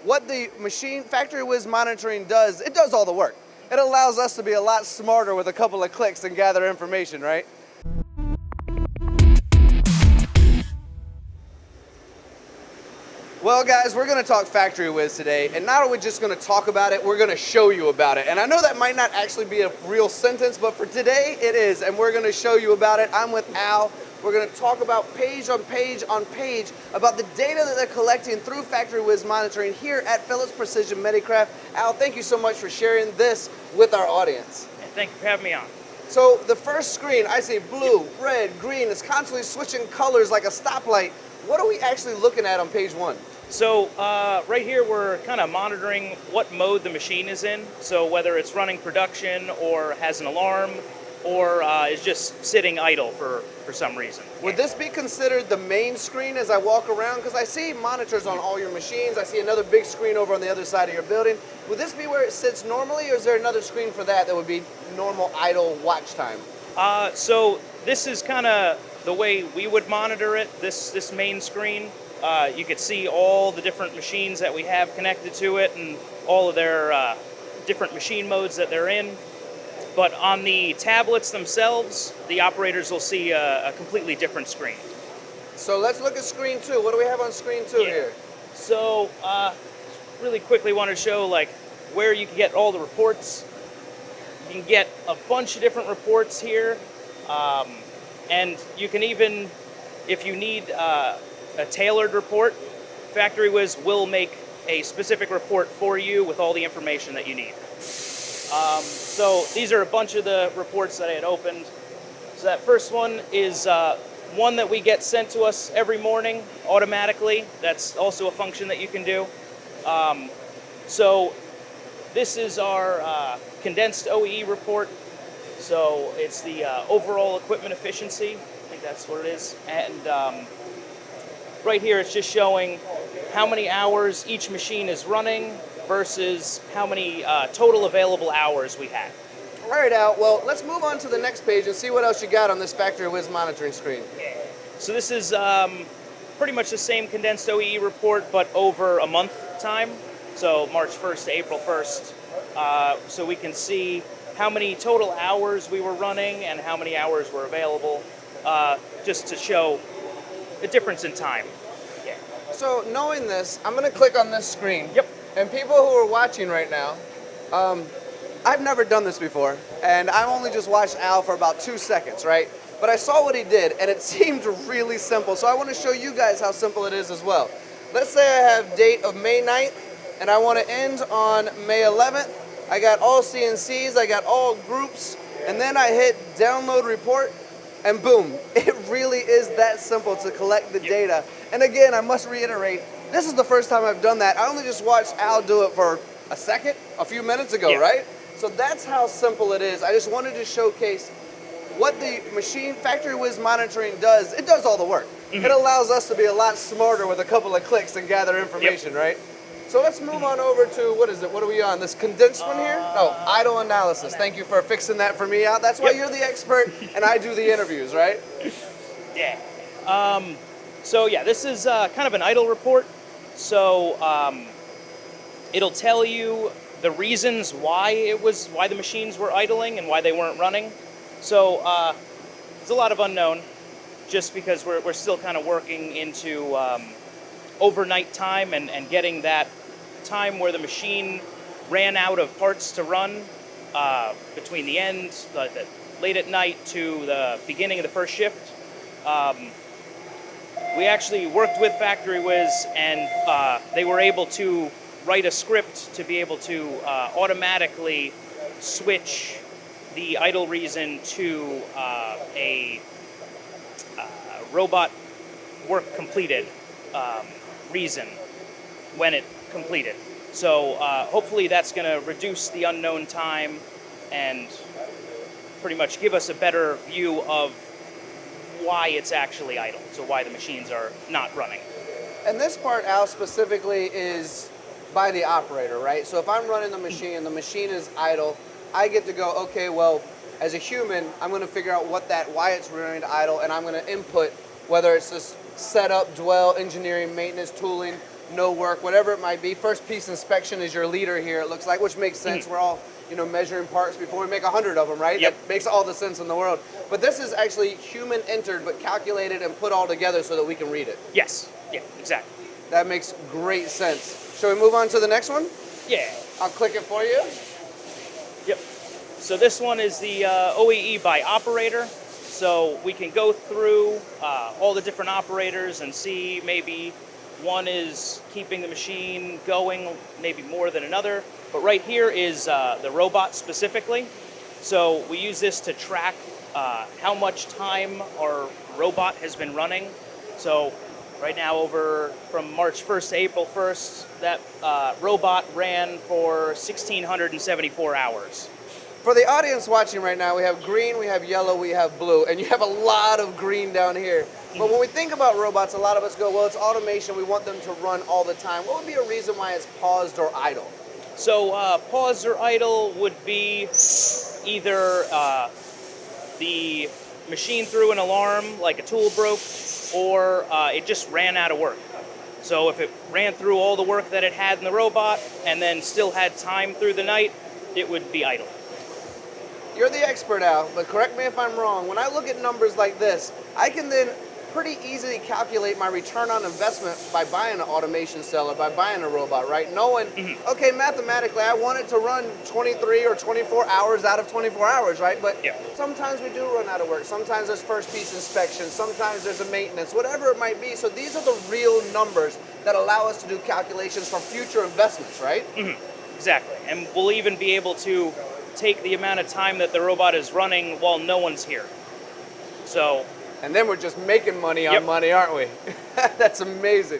what the machine FactoryWiz monitoring does, it does all the work. It allows us to be a lot smarter with a couple of clicks and gather information, right? Well, guys, we're going to talk FactoryWiz today, and not are we just going to talk about it, we're going to show you about it. And I know that might not actually be a real sentence, but for today it is, and we're going to show you about it. I'm with Al. We're going to talk about page on page on page about the data that they're collecting through FactoryWiz monitoring here at Phillips Precision Medicraft. Al, thank you so much for sharing this with our audience. Thank you for having me on. So the first screen, I see blue, red, green. It's constantly switching colors like a stoplight. What are we actually looking at on page one? So right here we're kind of monitoring what mode the machine is in. So whether it's running production or has an alarm or is just sitting idle for some reason. Would this be considered the main screen as I walk around? Because I see monitors on all your machines. I see another big screen over on the other side of your building. Would this be where it sits normally, or is there another screen for that would be normal idle watch time? So this is kind of the way we would monitor it, this main screen. You could see all the different machines that we have connected to it and all of their different machine modes that they're in. But on the tablets themselves, the operators will see a completely different screen. So let's look at screen two. What do we have on screen two here? So really quickly want to show like where you can get all the reports. You can get a bunch of different reports here. And you can even, if you need a tailored report, FactoryWiz will make a specific report for you with all the information that you need. So these are a bunch of the reports that I had opened. So that first one is one that we get sent to us every morning automatically. That's also a function that you can do. So this is our condensed OEE report. So it's the overall equipment efficiency. I think that's what it is. And right here it's just showing how many hours each machine is running versus how many total available hours we have. All right, Al. Well, let's move on to the next page and see what else you got on this FactoryWiz monitoring screen. Yeah. So this is pretty much the same condensed OEE report, but over a month time. So March 1st to April 1st. So we can see how many total hours we were running and how many hours were available, just to show the difference in time. Yeah. So knowing this, I'm going to click on this screen. Yep. And people who are watching right now, I've never done this before, and I've only just watched Al for about 2 seconds, right? But I saw what he did, and it seemed really simple, so I want to show you guys how simple it is as well. Let's say I have date of May 9th, and I want to end on May 11th. I got all CNCs, I got all groups, and then I hit download report, and boom, it really is that simple to collect the data. And again, I must reiterate, this is the first time I've done that. I only just watched Al do it for a few minutes ago, right? So that's how simple it is. I just wanted to showcase what the machine FactoryWiz monitoring does. It does all the work. It allows us to be a lot smarter with a couple of clicks and gather information, right? So let's move on over to, what is it? What are we on? This condensed one here? Oh, idle analysis. Thank you for fixing that for me out. That's why you're the expert and I do the interviews, right? Yeah. So yeah, this is kind of an idle report. So it'll tell you the reasons why the machines were idling and why they weren't running. So there's a lot of unknown, just because we're still kind of working into overnight time and getting that time where the machine ran out of parts to run between the end, the late at night to the beginning of the first shift. We actually worked with FactoryWiz, and they were able to write a script to be able to automatically switch the idle reason to a robot work completed reason when it completed. So hopefully that's going to reduce the unknown time and pretty much give us a better view of why it's actually idle, so why the machines are not running. And this part, Al, specifically is by the operator, right? So if I'm running the machine and the machine is idle, I get to go, okay, well, as a human, I'm going to figure out why it's running idle, and I'm going to input whether it's this setup, dwell, engineering, maintenance, tooling, no work, whatever it might be. First piece inspection is your leader here, it looks like, which makes sense. We're all, measuring parts before we make 100 of them, right? Yep. That makes all the sense in the world. But this is actually human entered, but calculated and put all together so that we can read it. Yes. Yeah, exactly. That makes great sense. Shall we move on to the next one? Yeah. I'll click it for you. Yep. So this one is the OEE by operator. So we can go through all the different operators and see maybe one is keeping the machine going maybe more than another. But right here is the robot specifically. So we use this to track how much time our robot has been running. So right now from March 1st to April 1st, that robot ran for 1,674 hours. For the audience watching right now, we have green, we have yellow, we have blue, and you have a lot of green down here. But when we think about robots, a lot of us go, well, it's automation, we want them to run all the time. What would be a reason why it's paused or idle? So paused or idle would be either the machine threw an alarm, like a tool broke, or it just ran out of work. So if it ran through all the work that it had in the robot and then still had time through the night, it would be idle. You're the expert, Al, but correct me if I'm wrong. When I look at numbers like this, I can then pretty easily calculate my return on investment by buying an automation cell or by buying a robot, right? Knowing, okay, mathematically, I want it to run 23 or 24 hours out of 24 hours, right? But sometimes we do run out of work. Sometimes there's first piece inspection. Sometimes there's a maintenance, whatever it might be. So these are the real numbers that allow us to do calculations for future investments, right? Exactly. And we'll even be able to take the amount of time that the robot is running while no one's here. So, and then we're just making money on money, aren't we? That's amazing.